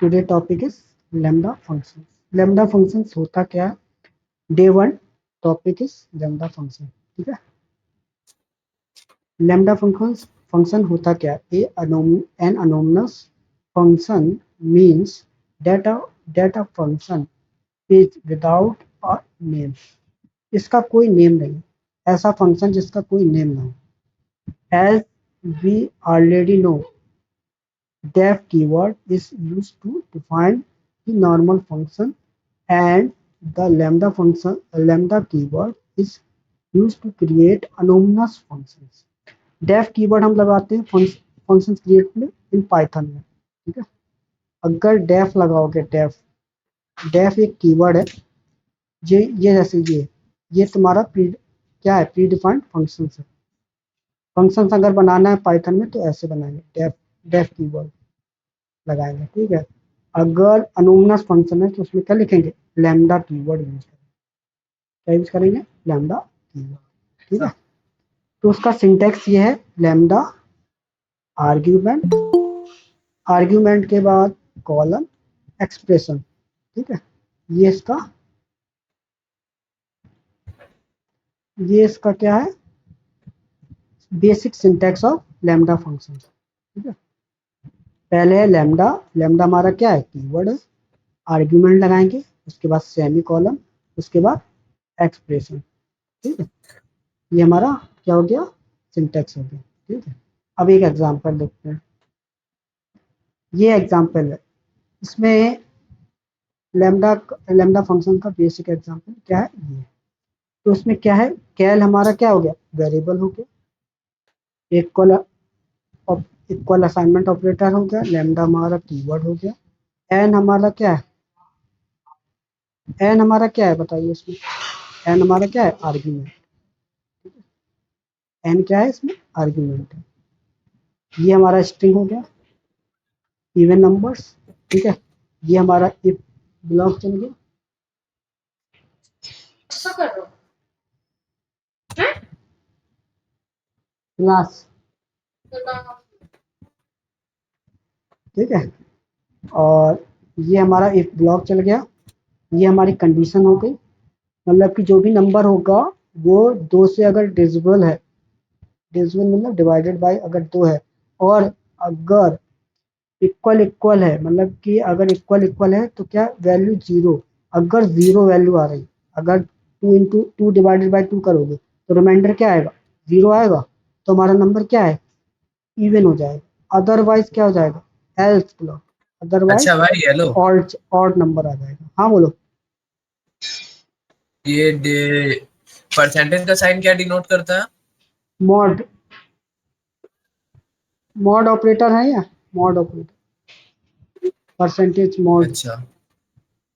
Today topic is lambda function. Lambda function होता क्या है? Day one topic is lambda function. ठीक है, लैम्डा फंक्शन होता क्या है? An anonymous function means data function is without a name. इसका कोई नेम नहीं, ऐसा फंक्शन जिसका कोई नेम ना हो। As we already know, def keyword is used to define the normal function, and the lambda keyword is used to create anonymous functions. def keyword हम लगाते हैं फंक्शन क्रिएट में इन पाइथन में। ठीक है, अगर def लगाओगे, def एक कीवर्ड है। ये जैसे ये तुम्हारा क्या है? प्री डिफाइंड फंक्शन है। फंक्शन अगर बनाना है पाइथन में तो ऐसे बनाएंगे, def कीवर्ड लगाएंगे। ठीक है, अगर अनोमनस फंक्शन है तो उसमें क्या लिखेंगे? लैम्डा कीवर्ड यूज करेंगे। क्या यूज करेंगे? Lambda keyword. ठीक है, तो उसका सिंटेक्स ये है, लैम्डा आर्ग्यूमेंट, आर्ग्यूमेंट के बाद कॉलम एक्सप्रेशन। ठीक है, ये इसका क्या है? Basic syntax of lambda function. ठीक है, पहले है लैम्डा। लैम्डा हमारा क्या है? कीवर्ड है। आर्ग्यूमेंट लगाएंगे, उसके बाद सेमी कॉलम, उसके बाद एक्सप्रेशन। ठीक है, ये हमारा क्या हो गया? सिंटेक्स हो गया। ठीक है, अब एक एग्जांपल देखते हैं। ये एग्जांपल है, इसमें लैम्डा लैम्डा फंक्शन का बेसिक एग्जांपल क्या है? ये तो उसमें क्या है? कैल हमारा क्या हो गया? वेरिएबल हो गया। इक्वल इक्वल असाइनमेंट ऑपरेटर हो गया। लैम्डा हमारा कीवर्ड हो गया। एन हमारा क्या है? एन हमारा क्या है बताइए इसमें? एन हमारा क्या है? आर्ग्यूमेंट। एन क्या है इसमें? आर्ग्यूमेंट है। ये हमारा स्ट्रिंग हो गया, इवन नंबर्स। ठीक है, ये हमारा इफ ब्लॉक चल गया। क्लास। ठीक है, और ये हमारा इफ ब्लॉक चल गया। ये हमारी कंडीशन हो गई, मतलब कि जो भी नंबर होगा वो 2 से अगर डिविजिबल है, डिविजिबल मतलब डिवाइडेड बाय अगर 2 है, और अगर इक्वल इक्वल है, मतलब कि अगर इक्वल इक्वल है तो क्या? वैल्यू 0। अगर 0 वैल्यू आ रही, अगर 2 डिवाइडेड बाय 2 करोगे तो रिमाइंडर क्या आएगा? 0 आएगा। तो हमारा नंबर क्या है? इवन हो जाएगा। अदरवाइज क्या हो जाएगा? Else block. अच्छा अदरवाइज भाई, हेलो। ऑड नंबर आ जाएगा। हाँ बोलो। ये परसेंटेज का साइन क्या डिनोट करता है? मॉड मॉड ऑपरेटर है या मॉड ऑपरेटर, परसेंटेज मॉड। अच्छा।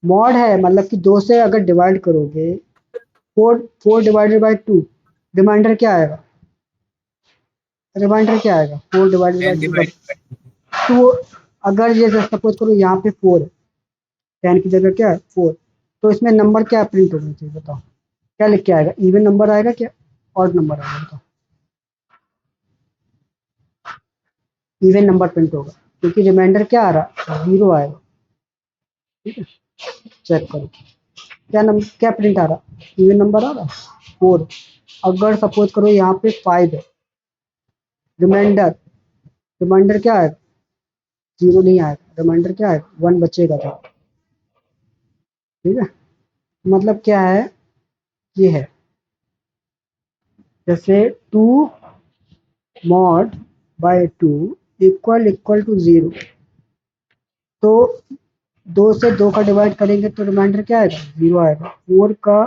मॉड है मतलब कि 2 से अगर डिवाइड करोगे, 4 डिवाइडेड बाय 2, रिमाइंडर क्या आएगा? रिमाइंडर क्या आएगा? 4 डिवाइडेड बाय एन 2 का डिवाइड। 2। अगर ये सपोज करो यहाँ पे 4 है, 10 की जगह क्या है? 4, तो इसमें नंबर क्या प्रिंट होना चाहिए बताओ? क्या लिख के आएगा? इवन नंबर आएगा क्या ऑड नंबर आएगा बताओ? इवन नंबर प्रिंट होगा, क्योंकि रिमाइंडर क्या आ रहा? 0 आएगा। ठीक है, चेक करो क्या प्रिंट आ रहा? इवन नंबर आ रहा 4। अगर सपोज करो यहाँ पे 5 है, रिमाइंडर रिमाइंडर क्या आएगा? 0 नहीं आएगा, रिमाइंडर क्या आएगा? 1 बचेगा था। ठीक है, मतलब क्या है? ये है जैसे 2 mod by 2 equal equal to 0, तो 2 से 2 का डिवाइड करेंगे तो रिमाइंडर क्या आएगा? 0 आएगा। 4 का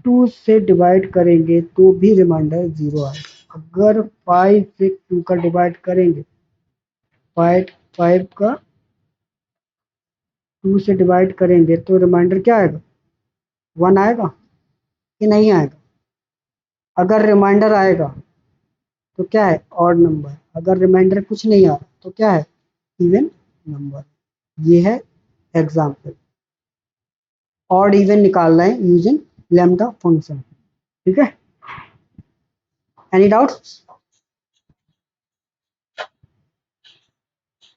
2 से डिवाइड करेंगे तो भी रिमाइंडर 0 आएगा। अगर 5 से 2 का डिवाइड करेंगे, 5 का 2 से डिवाइड करेंगे तो रिमाइंडर क्या आएगा? 1 आएगा कि नहीं आएगा? अगर रिमाइंडर आएगा तो क्या है? Odd number. अगर रिमाइंडर कुछ नहीं आ रहा तो क्या है? Even number. ये है एग्जाम्पल। ऑड इवन निकालना है यूजिंग लैम्डा फंक्शन। ठीक है, एनी डाउट्स?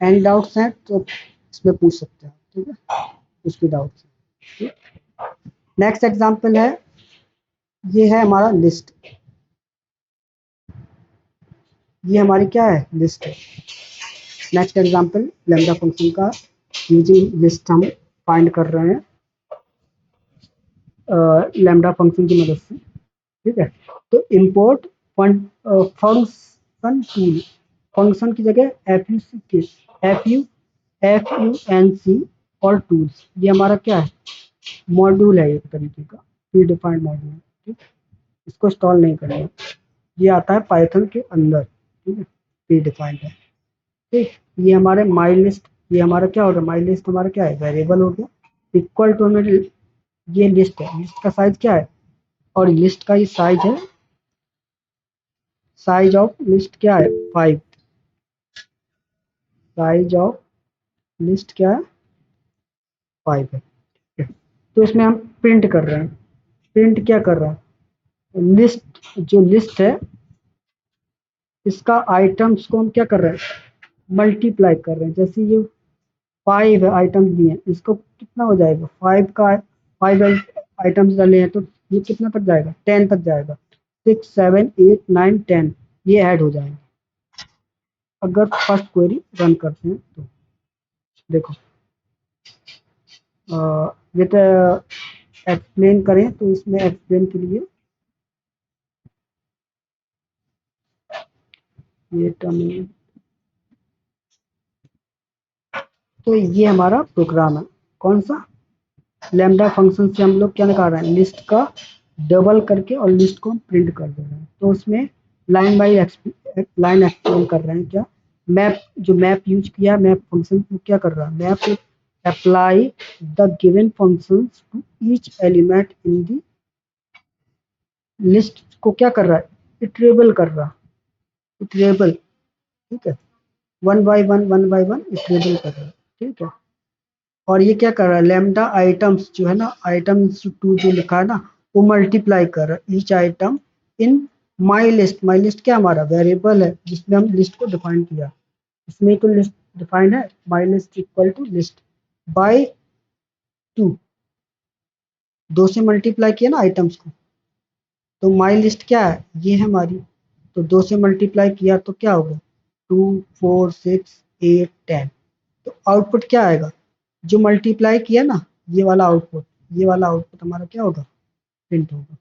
एनी डाउट्स हैं तो इसमें पूछ सकते हैं, ठीक है, कुछ भी डाउट। नेक्स्ट एग्जांपल है, ये है हमारा लिस्ट, ये हमारी क्या है, लिस्ट है। नेक्स्ट एग्जांपल लैम्डा फंक्शन का यूजिंग लिस्ट हम फाइंड कर रहे हैं लैम्डा फंक्शन की मदद से, ठीक है। तो इंपोर्ट फंक्शन टूल, फंक्शन की जगह FUNC और टूल्स, ये हमारा क्या है, मॉड्यूल है, एक तरीके का प्री डिफाइंड मॉड्यूल, ठीक। इसको इंस्टॉल नहीं करना, ये आता है पाइथन के अंदर, ठीक है, प्री डिफाइंड है, ठीक। ये हमारे माई लिस्ट, ये हमारा क्या होगा, माई लिस्ट हमारा क्या है, वेरिएबल हो गया। इक्वल टू में ये लिस्ट है, लिस्ट का साइज क्या है, और लिस्ट का ही साइज है, साइज ऑफ लिस्ट क्या है 5, साइज ऑफ लिस्ट क्या है 5 है, ठीक है। तो इसमें हम प्रिंट कर रहे हैं, प्रिंट क्या कर रहा है, लिस्ट, जो लिस्ट है इसका आइटम्स को हम क्या कर रहे हैं, मल्टीप्लाई कर रहे हैं। जैसे ये 5 आइटम्स दिए हैं, इसको कितना हो जाएगा, 5 आइटम्स डाले हैं तो ये कितना तक जाएगा, 10 तक जाएगा, 6 7 8 9 10, ये ऐड हो जाएंगे। अगर फर्स्ट क्वेरी रन करते हैं तो देखो, विद एक्सप्लेन करें तो इसमें एक्सप्लेन के लिए ये टर्म, तो ये हमारा प्रोग्राम है, कौन सा, लैम्डा फंक्शन से हम लोग क्या निकाल रहे हैं, लिस्ट का डबल करके और लिस्ट को हम प्रिंट कर दे रहे हैं। तो उसमें लाइन बाई लाइन एक्सप्लेन कर रहे हैं, क्या मैप, जो मैप यूज किया, मैप फंक्शन को क्या कर रहा है, map apply the given functions to each element in the list, को क्या कर रहा है, इटरेबल कर रहा, इटरेबल, ठीक है, वन बाय वन इटरेबल कर रहा है, ठीक है। और ये क्या कर रहा है, लैम्डा आइटम्स जो है ना, आइटम्स टू जो लिखा है ना, वो मल्टीप्लाई कर रहा है each item in my list, my list क्या हमारा वेरिएबल है जिसमें हम लिस्ट को डिफाइन किया, इसमें तो लिस्ट डिफाइंड है, my list equal to list by 2, 2 से मल्टीप्लाई किया ना आइटम्स को, तो माई लिस्ट क्या है, ये है हमारी, तो 2 से मल्टीप्लाई किया तो क्या होगा, 2 4 6 8 10, तो आउटपुट क्या आएगा, जो मल्टीप्लाई किया ना, ये वाला आउटपुट, ये वाला आउटपुट हमारा क्या होगा, प्रिंट होगा,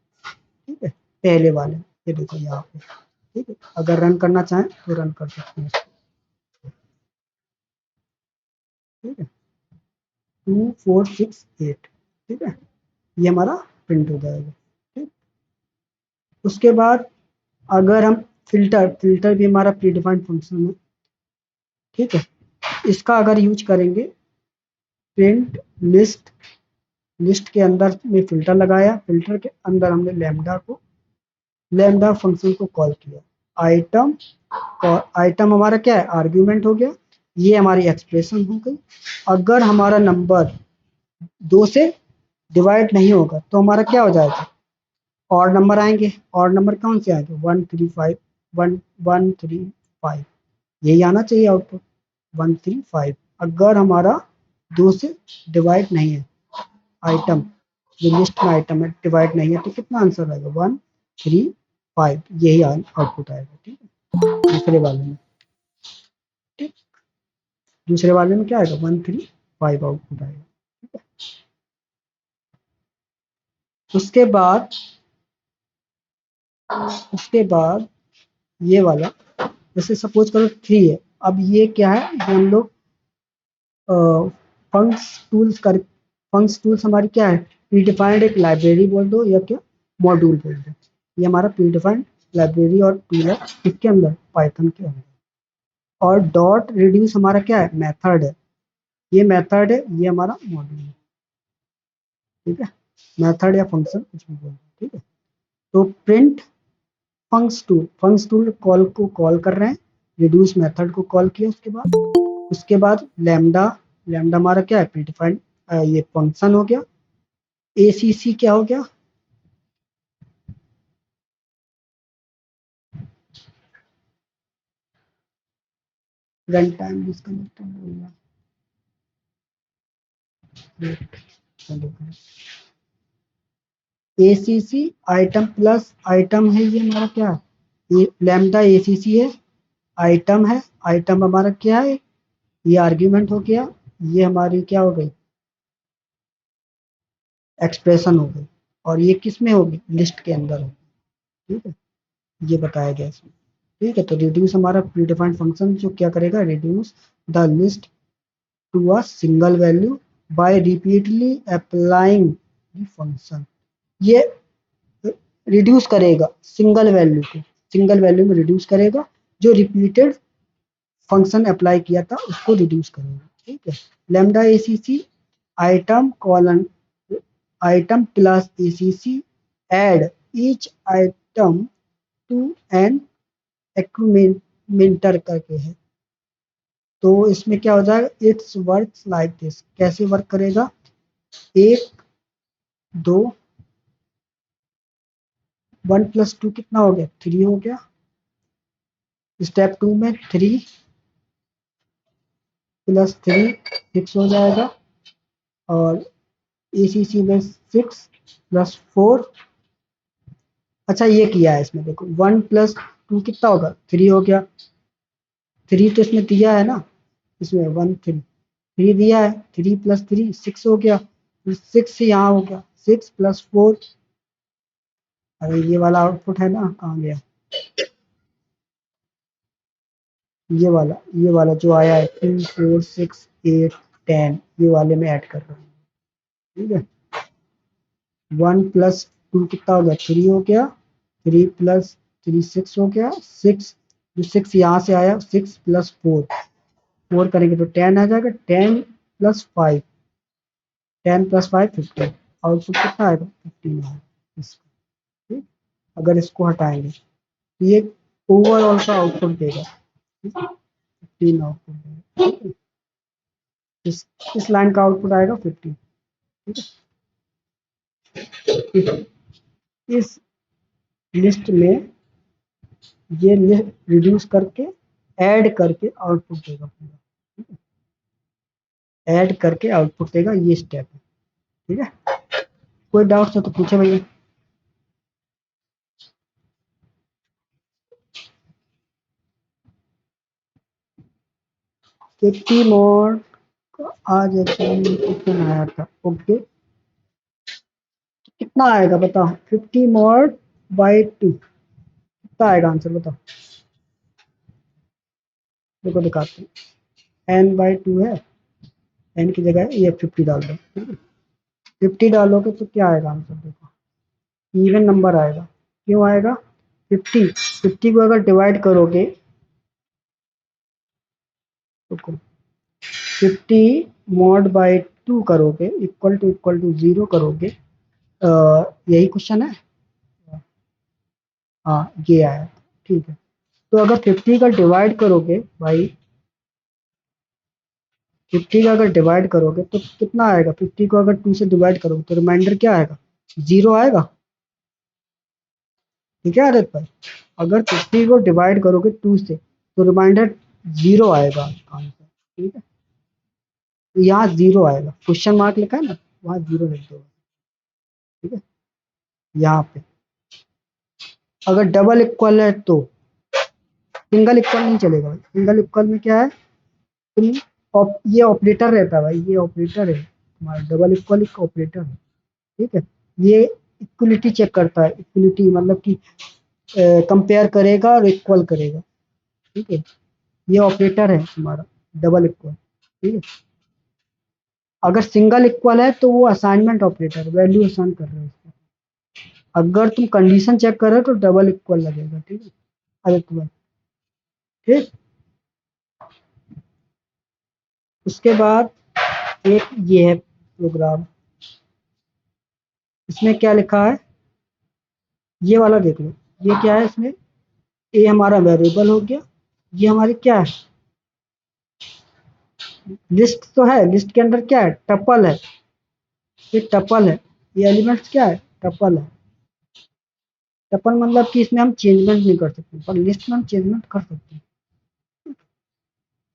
ठीक है, पहले वाले, ये देखो यहाँ पे, ठीक है। अगर रन करना चाहें तो रन कर सकते हैं, ठीक है, 2 4 6 8, ठीक है, ये हमारा प्रिंट हो जाएगा, ठीक। उसके बाद अगर हम फिल्टर, फिल्टर भी हमारा प्री डिफाइंड फंक्शन है, ठीक है, इसका अगर यूज करेंगे, प्रिंट लिस्ट, लिस्ट के अंदर में फिल्टर लगाया, फिल्टर के अंदर हमने लैम्डा को, लैम्डा फंक्शन को कॉल किया, आइटम, और आइटम हमारा क्या है, आर्ग्यूमेंट हो गया, ये हमारी एक्सप्रेशन हो गई। अगर हमारा नंबर 2 से डिवाइड नहीं होगा तो हमारा क्या हो जाएगा, और नंबर आएंगे, और नंबर कौन से आएंगे, 1 3 5, 1 1 3 5, यही आना चाहिए आउटपुट, 1 3 5। अगर हमारा 2 से डिवाइड नहीं है आइटम, जो लिस्ट में आइटम है डिवाइड नहीं है, तो कितना आंसर आएगा, 1 3 5, यही आउटपुट आएगा, ठीक है, दूसरे वाले में, ठीक, दूसरे वाले में क्या आएगा, 1 3 5 आउटपुट आएगा, ठीक है। उसके बाद, उसके बाद ये वाला, जैसे सपोज करो 3 है, अब ये क्या है, ये हम लोग फंक्स टूल्स कर, फंक्स टूल्स हमारी क्या है, प्री डिफाइंड एक लाइब्रेरी बोल दो या क्या मॉड्यूल बोल दो, ये हमारा प्री डिफाइंड लाइब्रेरी और टूल है, इसके अंदर पाइथन के अंदर। और डॉट रिड्यूस हमारा क्या है, मेथड है, ये मेथड है, ये हमारा मॉड्यूल है, ठीक है, मेथड या फंक्शन कुछ भी बोल दो, ठीक है। तो प्रिंट फंक्स टूल कॉल को कॉल कर रहे हैं, रिड्यूस मेथड को कॉल किया, उसके बाद लैम्डा, लैम्डा हमारा क्या है, प्रीडिफाइंड ये फंक्शन हो गया, एसीसी क्या हो गया, रन टाइम डिस्कनेक्टेड हो गया, ACC आइटम प्लस आइटम है, ये हमारा क्या है, ये लैम्डा ACC है, आइटम है, आइटम हमारा क्या है, ये आर्ग्यूमेंट हो गया, ये हमारी क्या हो गई, एक्सप्रेशन हो गई, और ये किस में होगी, लिस्ट के अंदर होगी। ठीक है, ये बताया गया इसमें। ठीक है, तो रिड्यूस हमारा प्रीडिफाइंड फंक्शन जो क्या करेगा, reduce the list to a single value by repeatedly applying the function. ये रिड्यूस करेगा सिंगल वैल्यू को, सिंगल वैल्यू में रिड्यूस करेगा, जो रिपीटेड फंक्शन अप्लाई किया था उसको रिड्यूस करेगा। ठीक है, lambda ACC item colon item plus ACC add each item to an accumulator करके है। तो इसमें क्या हो जाएगा, इट्स वर्क लाइक दिस, कैसे वर्क करेगा, एक दो, 1 + 2 कितना हो गया, 3 हो गया, स्टेप 2 में 3 + 3 6 हो जाएगा, और ACC में 6 + 4, अच्छा ये किया है इसमें, देखो 1 + 2 कितना होगा, 3 हो गया, 3 तो इसमें दिया है ना, इसमें 3 दिया है, 3 + 3 6 हो गया, फिर 6 यहाँ हो गया, 6 + 4, अरे ये वाला आउटपुट है ना, कहाँ गया, ये वाला जो आया है 2 4 6 8 10, ये वाले में ऐड कर रहा हूँ। ठीक है, 1 + 2 कितना हो गया, 3 हो गया, 3 + 3 6 हो गया, 6 जो 6 यहाँ से आया, 6 + 4 4 करेंगे तो 10 आ जाएगा, 10 + 5 10 + 5 15, आउटपुट कितना आएगा, 15 आएगा इसका। ठीक, अगर इसको हटाएंगे तो ये ओवरऑल का आउटपुट देगा, 15 आउटपुट देगा। इस लाइन का आउटपुट आएगा 15। ठीक है, इस लिस्ट में ये रिड्यूस करके ऐड करके आउटपुट देगा पूरा, ऐड करके आउटपुट देगा, ये स्टेप है। ठीक है, कोई डाउट हो तो पूछे भैया। 50 मोड आज क्वेश्चन आया था, ओके, कितना आएगा बताओ, 50 मोड बाई 2 कितना आएगा आंसर बताओ, देखो दिखाते हैं, n/2 है, n की जगह ये 50 डाल दो, 50 डालोगे तो क्या आएगा आंसर, देखो इवन नंबर आएगा, क्यों आएगा, 50 को अगर डिवाइड करोगे, तो 50 mod बाई 2 करोगे, इक्वल टू 0 करोगे, यही क्वेश्चन है, हाँ ये आया। ठीक है, तो अगर 50 का डिवाइड करोगे भाई, 50 का अगर डिवाइड करोगे तो कितना आएगा, 50 को अगर 2 से डिवाइड करोगे तो रिमाइंडर क्या आएगा, 0 आएगा। ठीक है आदित्य भाई, अगर 50 को डिवाइड करोगे 2 से तो रिमाइंडर 0 आएगा आंसर। ठीक है, तो यहाँ 0 आएगा, क्वेश्चन मार्क लिखा है ना, वहाँ 0 लिख दो। ठीक है, यहाँ पे अगर डबल इक्वल है तो, सिंगल इक्वल नहीं चलेगा भाई, सिंगल इक्वल में क्या है, तुम ये ऑपरेटर रहता है भाई, ये ऑपरेटर है तुम्हारा, डबल इक्वल एक ऑपरेटर है। ठीक है, ये इक्वलिटी चेक करता है, इक्वलिटी मतलब कि कंपेयर करेगा और इक्वल करेगा। ठीक है, ये ऑपरेटर है तुम्हारा डबल इक्वल। ठीक है, अगर सिंगल इक्वल है तो वो असाइनमेंट ऑपरेटर, वैल्यू असाइन कर रहे हो उसको, अगर तुम कंडीशन चेक कर रहे हो तो डबल इक्वल लगेगा। ठीक है आदित्य भाई, ठीक, उसके बाद एक ये है प्रोग्राम, इसमें क्या लिखा है, ये वाला देख लो, ये क्या है इसमें, ए हमारा वेरिएबल हो गया, ये हमारी क्या है, लिस्ट तो है, लिस्ट के अंदर क्या है, टपल है, ये टपल है, ये एलिमेंट्स क्या है, टपल है। टपल मतलब कि इसमें हम चेंजमेंट नहीं कर सकते, पर लिस्ट में हम चेंजमेंट कर सकते हैं,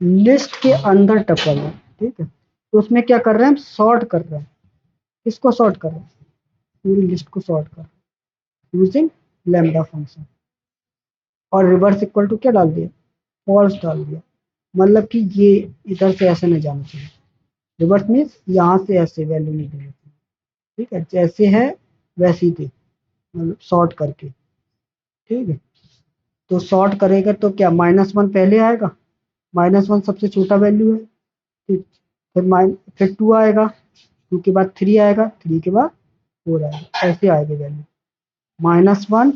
लिस्ट के अंदर टपल है। ठीक है, तो उसमें क्या कर रहे हैं, हम सॉर्ट कर रहे हैं। किसको सॉर्ट कर रहे हैं, पूरी लिस्ट को सॉर्ट कर रहे हैं यूजिंग लैम्डा फंक्शन। और रिवर्स इक्वल टू क्या डाल दिया, फॉल्स डाल दिया, मतलब कि ये इधर से ऐसे नहीं जाना चाहिए। रिवर्स मीन्स यहाँ से ऐसे वैल्यू नहीं देनी चाहिए, ठीक है, जैसे है वैसे ही दे, मतलब सॉर्ट करके, ठीक है। तो सॉर्ट करेगा तो क्या, -1 पहले आएगा, -1 सबसे छोटा वैल्यू है, ठीक। फिर 2 आएगा, 2 के बाद 3 आएगा, 3 के बाद 4 आएगा, ऐसे आएगा वैल्यू। -1,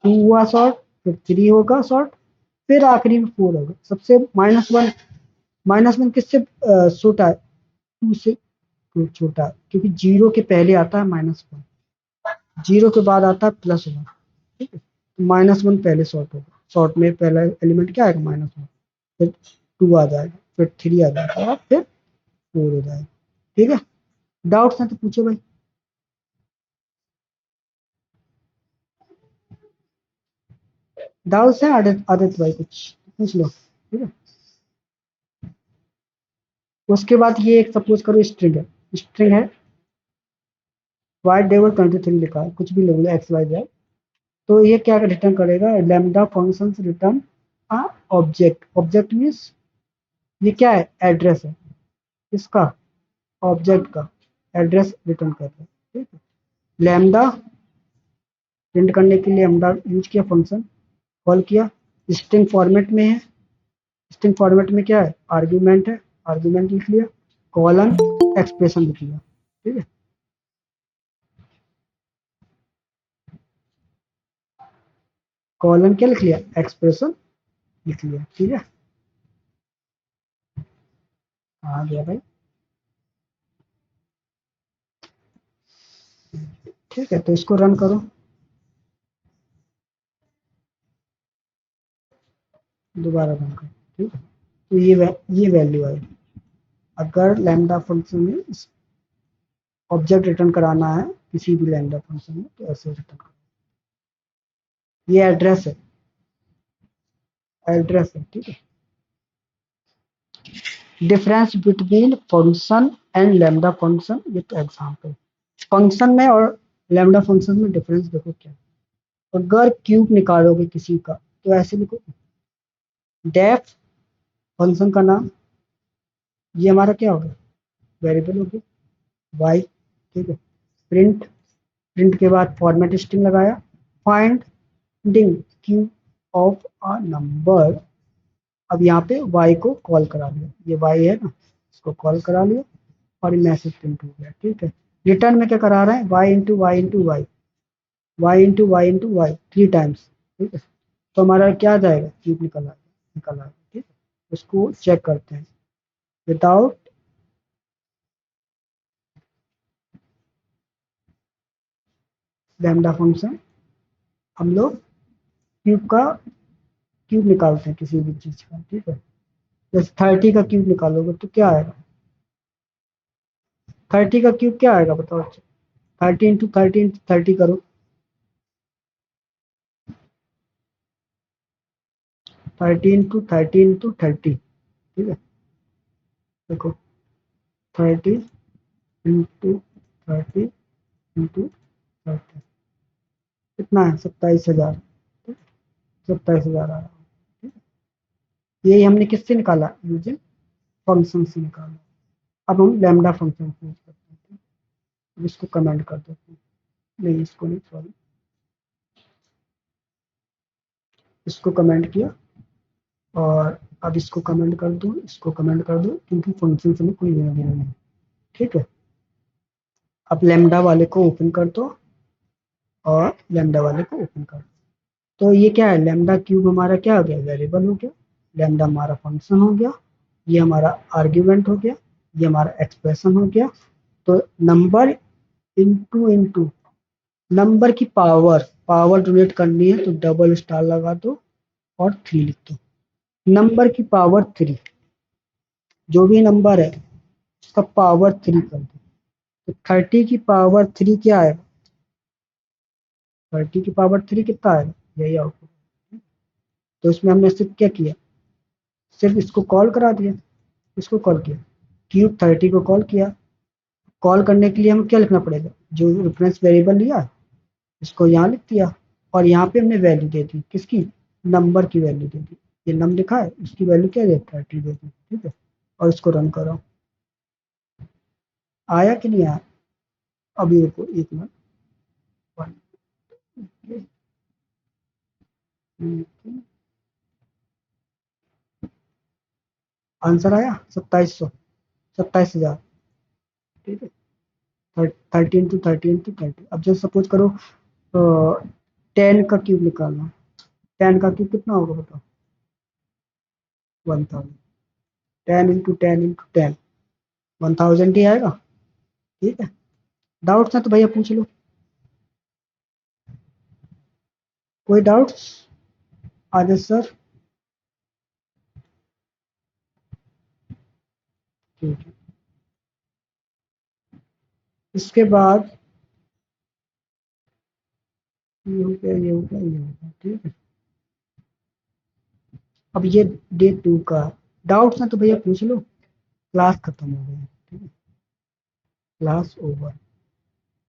2 हुआ शॉर्ट, फिर 3 होगा शॉर्ट, फिर आखिरी में 4 होगा। सबसे -1 किससे छोटा है, 2 से छोटा, क्योंकि 0 के पहले आता है -1, 0 के बाद आता है +1, ठीक है। -1 पहले शॉर्ट होगा, शॉर्ट में पहला एलिमेंट क्या आएगा, -1, फिर 2 आ जाएगा, फिर 3 आ जाएगा, और फिर 4 हो जाएगा, ठीक है। डाउट्स हैं तो पूछो भाई। डाउट्स हैं आदित्य भाई, कुछ पूछ लो, ठीक है। उसके बाद ये एक सपोज करो स्ट्रिंग है, स्ट्रिंग है वाइट डेबल 23 लिखा है, कुछ भी ले लो एक्स वाई जेड। तो ये क्या रिटर्न करेगा, lambda function return a object. Object means ये क्या है, एड्रेस है, इसका ऑब्जेक्ट का एड्रेस रिटर्न कर रहे हैं, ठीक है। लैम्डा प्रिंट करने के लिए लैम्डा यूज किया, फंक्शन कॉल किया, स्ट्रिंग फॉर्मेट में है, स्ट्रिंग फॉर्मेट में क्या है, आर्ग्यूमेंट है, आर्ग्यूमेंट लिख लिया, कॉलन एक्सप्रेशन लिख लिया, ठीक है। कॉलन क्या लिख लिया, एक्सप्रेशन लिख लिया, ठीक है। आ गया भाई, ठीक है। तो इसको रन करो, दोबारा रन करो, ठीक है। तो ये वैल्यू आई, अगर लैम्डा फंक्शन में ऑब्जेक्ट रिटर्न कराना है किसी भी लैम्डा फंक्शन में, तो ऐसे रिटर्न करो। ये एड्रेस है, ठीक है। Difference between function and lambda function, ये तो एग्जांपल। फंक्शन में और लैम्डा फंक्शन में डिफरेंस देखो क्या है। अगर क्यूब निकालोगे किसी का, तो ऐसे लिखो, डेफ फंक्शन का नाम, ये हमारा क्या हो गया, वेरिएबल हो गया, वाई, ठीक है। प्रिंट, प्रिंट के बाद फॉर्मेट स्ट्रिंग लगाया, finding Q of a number. अब यहाँ पे y को कॉल करा लिया, ये y है ना, इसको कॉल करा लिया, और ये मैसेज प्रिंट हो गया, ठीक है। रिटर्न में क्या करा रहे हैं, y into y into y, y into y into y 3 times, ठीक है। तो हमारा क्या आ जाएगा, क्यूब निकल आएगा, ठीक है। उसको चेक करते हैं, विदाउट लैम्डा फंक्शन हम लोग क्यूब निकालते हैं किसी भी चीज का, ठीक है। जैसे 30 का क्यूब निकालोगे तो क्या आएगा, 30 का क्यूब क्या आएगा बताओ, 30 इंटू 30 करो, 30 इंटू 30 ठीक है। देखो 30 इंटू 30 कितना है, 27,000, 27,000 आ रहा है, ठीक है? यही हमने किससे निकाला, यूजिंग फंक्शन से निकाला। अब हम लैम्डा फंक्शन यूज करते हैं, ठीक? अब इसको कमेंट कर देते हैं, नहीं इसको नहीं, सॉरी, इसको कमेंट किया, और अब इसको कमेंट कर दो, इसको कमेंट कर दो, क्योंकि फंक्शन से कोई लेना देना नहीं, ठीक है। अब लैम्डा वाले को ओपन कर दो, और लैम्डा वाले को ओपन कर दो। तो ये क्या है, लैम्डा क्यूब हमारा क्या हो गया, वेरिएबल हो गया, लैम्डा हमारा फंक्शन हो गया, ये हमारा आर्ग्यूमेंट हो गया, ये हमारा एक्सप्रेशन हो गया। तो नंबर इंटू इंटू नंबर की पावर, पावर डोनेट करनी है तो डबल स्टार लगा दो, और 3 लिख दो, नंबर की पावर 3, जो भी नंबर है उसका पावर 3 कर दो। तो 30 की पावर 3 क्या है, 30 की पावर 3 कितना आएगा, यही आउटपुट। तो इसमें हमने सिर्फ क्या किया, सिर्फ इसको कॉल करा दिया, इसको कॉल किया, क्यूब 30 को कॉल किया। कॉल करने के लिए हमें क्या लिखना पड़ेगा, जो रेफरेंस वेरिएबल लिया इसको यहाँ लिख दिया, और यहाँ पे हमने वैल्यू दे दी, किसकी, नंबर की वैल्यू दे दी। ये नम लिखा है, इसकी वैल्यू क्या है, 30 दे दी, ठीक है। और इसको रन करो, आया कि नहीं आया, अभी रुको एक मिनट। आंसर आया 2700, 27,000, ठीक है। 30 × 30 × 30। अब जैसे सपोज करो 10 का क्यूब निकालना, 10 का क्यूब कितना होगा बताओ, 1000। 10 × 10 × 10, 1000 ही आएगा, ठीक है। डाउट्स है तो भैया पूछ लो, कोई डाउट्स, आदर्श सर, ठीक है। इसके बाद ये हो गया, ये हो गया, ये हो गया, ठीक है। अब ये डे 2 का डाउट्स है तो भैया पूछ लो, क्लास खत्म हो गया, ठीक है, क्लास ओवर।